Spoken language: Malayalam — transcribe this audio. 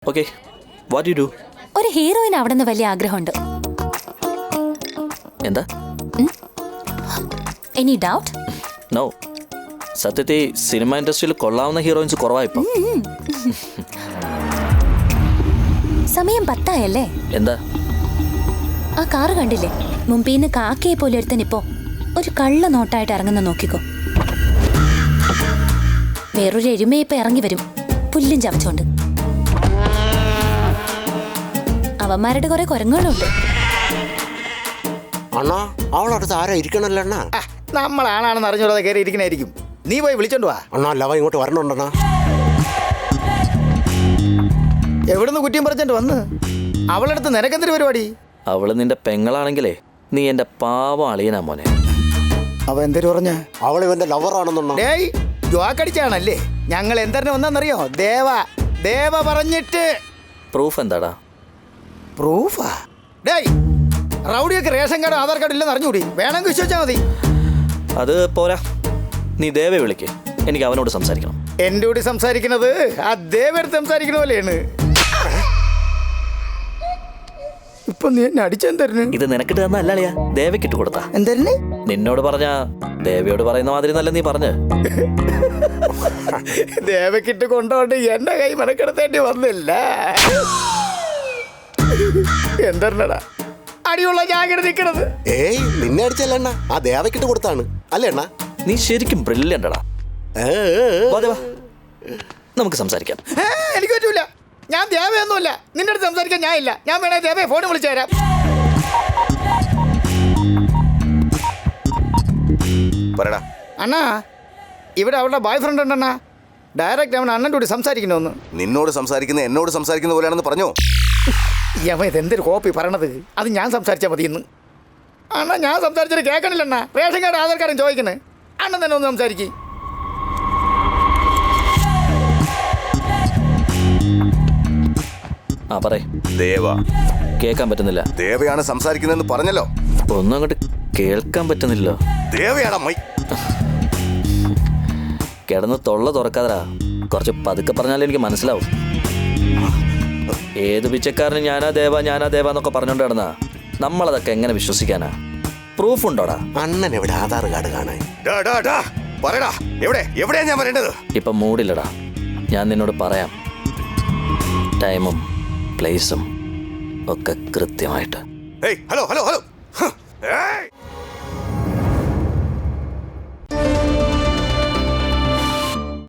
Okay, what do you do? ഒരു ഹീറോയിൻ ആവണമെന്ന് വലിയ ആഗ്രഹമുണ്ട്. എന്താ? Any doubt? നോ. സത്യത്തിൽ സിനിമ ഇൻഡസ്ട്രിയിൽ കൊള്ളാവുന്ന ഹീറോയിൻസ് കുറവായിപ്പോ. സമയം 10 ആയല്ലേ? എന്താ? ആ കാറ് കണ്ടില്ലേ? മുമ്പീന്ന് കാക്കയെ പോലെ ഒരുത്തനിപ്പോ ഒരു കള്ള നോട്ടായിട്ട് ഇറങ്ങുന്ന നോക്കിക്കോ. വേറൊരു എരുമയിപ്പോ ഇറങ്ങി വരും, പുല്ലും ചവച്ചോണ്ട്. അവന്മാരുടെ കുറെ കുരങ്ങുകളുണ്ട്. അണ്ണാ അവളടുത്ത് ആരാ ഇരിക്കണല്ലോ അണ്ണാ? നമ്മളാണെന്ന് അറിഞ്ഞൂടാതെ കയറി ഇരിക്കണായിരിക്കും. നീ പോയി വിളിച്ചോണ്ട് വാ. അണ്ണാ ലവ ഇങ്ങോട്ട് വരണുണ്ടണ്ണാ. എവിടുന്ന് കുറ്റിയും പറിച്ചോണ്ട് വന്ന്? അവളടുത്ത് നിനക്കെന്തൊരു പരിപാടി? അവള് നിന്റെ പെങ്ങളാണെങ്കിലേ നീ എന്റെ പാവം അളിയനാ മോനെ. അവ എന്തൊരു പറഞ്ഞ? അവൾ ഇവന്റെ ലവറാണെന്നുണ്ണ. ഡേയ് ജോക്കടിച്ചാണല്ലേ? ഞങ്ങൾ എന്തറിന് വന്നെന്നറിയോ? ദേവ പറഞ്ഞിട്ട്. പ്രൂഫ് എന്താടാ? പ്രൂഫാ? ഡേയ് റൗഡിയൊക്കെ റേഷൻ കാർഡ് ആധാർ കാർഡ് ഇല്ലെന്ന് അറിഞ്ഞൂടി. വേണമെങ്കിൽ വിശ്വസിച്ചാൽ മതി. അത് പോരാ, നീ ദേവെ വിളിക്ക്, എനിക്ക് അവനോട് സംസാരിക്കണം. എൻ്റെ കൂടി സംസാരിക്കുന്നത് ആ ദേവടുത്ത് സംസാരിക്കണ പോലെയാണ്. ഇപ്പൊ നീ എന്നെ അടിച്ചെന്തരുന്നു? ഇത് നിനക്കിട്ട് തന്ന അല്ല അളിയാ, ദേവക്കിട്ട് കൊടുത്താ. എന്തരുന്ന്? നിന്നോട് പറഞ്ഞ ദേവയോട് പറയുന്ന മാതിരി നല്ല നീ പറഞ്ഞ്. ദേവക്കിട്ട് കൊണ്ടോണ്ട് എന്റെ കൈ മെനക്കെടുത്തേണ്ടി വന്നില്ല. എന്തരണടാ അടിയുള്ള ജാഗ്രത നിൽക്കണത്? ഏയ് നിന്നെ അടിച്ചല്ല അണ്ണാ, ആ ദേവക്കിട്ട് കൊടുത്താണ് അല്ലേ അണ്ണാ? നീ ശരിക്കും ബ്രില്യൻ്റെടാ. നമുക്ക് സംസാരിക്കാം. എനിക്ക് പറ്റൂല. ഞാൻ ദേവയൊന്നുമല്ല. നിന്റെ അടുത്ത് സംസാരിക്കാൻ ഞാൻ ഇല്ല. ഞാൻ വേണേ ദേവയെ ഫോൺ വിളിച്ചു തരാം. പറടാ അണ്ണാ, ഇവിടെ അവളുടെ ബോയ് ഫ്രണ്ട് ഉണ്ടണ്ണാ. ഡയറക്റ്റ് അവൻ അണ്ണൻ്റെ കൂടി സംസാരിക്കണമെന്ന്. നിന്നോട് സംസാരിക്കുന്ന എന്നോട് സംസാരിക്കുന്ന പോലെയാണെന്ന് പറഞ്ഞോ? യവ ഇതെന്തൊരു കോപ്പി പറയണത്? അത് ഞാൻ സംസാരിച്ചാൽ മതി ഇന്ന്. അണ്ണാ ഞാൻ സംസാരിച്ചിട്ട് കേൾക്കണില്ല അണ്ണാ. റേഷൻ കാർഡ് ആധാർ കാർഡും ചോദിക്കണേ. അണ്ണൻ തന്നെ ഒന്ന് സംസാരിക്കും. ആ പറയ്. ദേവ കേൾക്കാൻ പറ്റുന്നില്ല. ദേവയാണ് സംസാരിക്കുന്നതെന്ന് പറഞ്ഞല്ലോ. ഒന്നും അങ്ങോട്ട് കേൾക്കാൻ പറ്റുന്നില്ലോ. ദേവയാണ് മൈ. കിടന്ന് തൊള്ള തുറക്കാതരാ, കുറച്ച് പതുക്കെ പറഞ്ഞാലേ എനിക്ക് മനസ്സിലാവും. ഏത് പിച്ചക്കാരനും ഞാനാ ദേവ എന്നൊക്കെ പറഞ്ഞോണ്ട് കിടന്നാ നമ്മളതൊക്കെ എങ്ങനെ വിശ്വസിക്കാനാ? പ്രൂഫ് ഉണ്ടോടാ? അണ്ണൻ എവിടെ ആധാർ കാർഡ് കാണാൻ? പറയടാ, എവിടെയാ ഞാൻ പറയേണ്ടത്? ഇപ്പം മൂടില്ലടാ. ഞാൻ നിന്നോട് പറയാം, ടൈമും പ്ലേസും ഒക്കെ കൃത്യമായിട്ട്. ഹലോ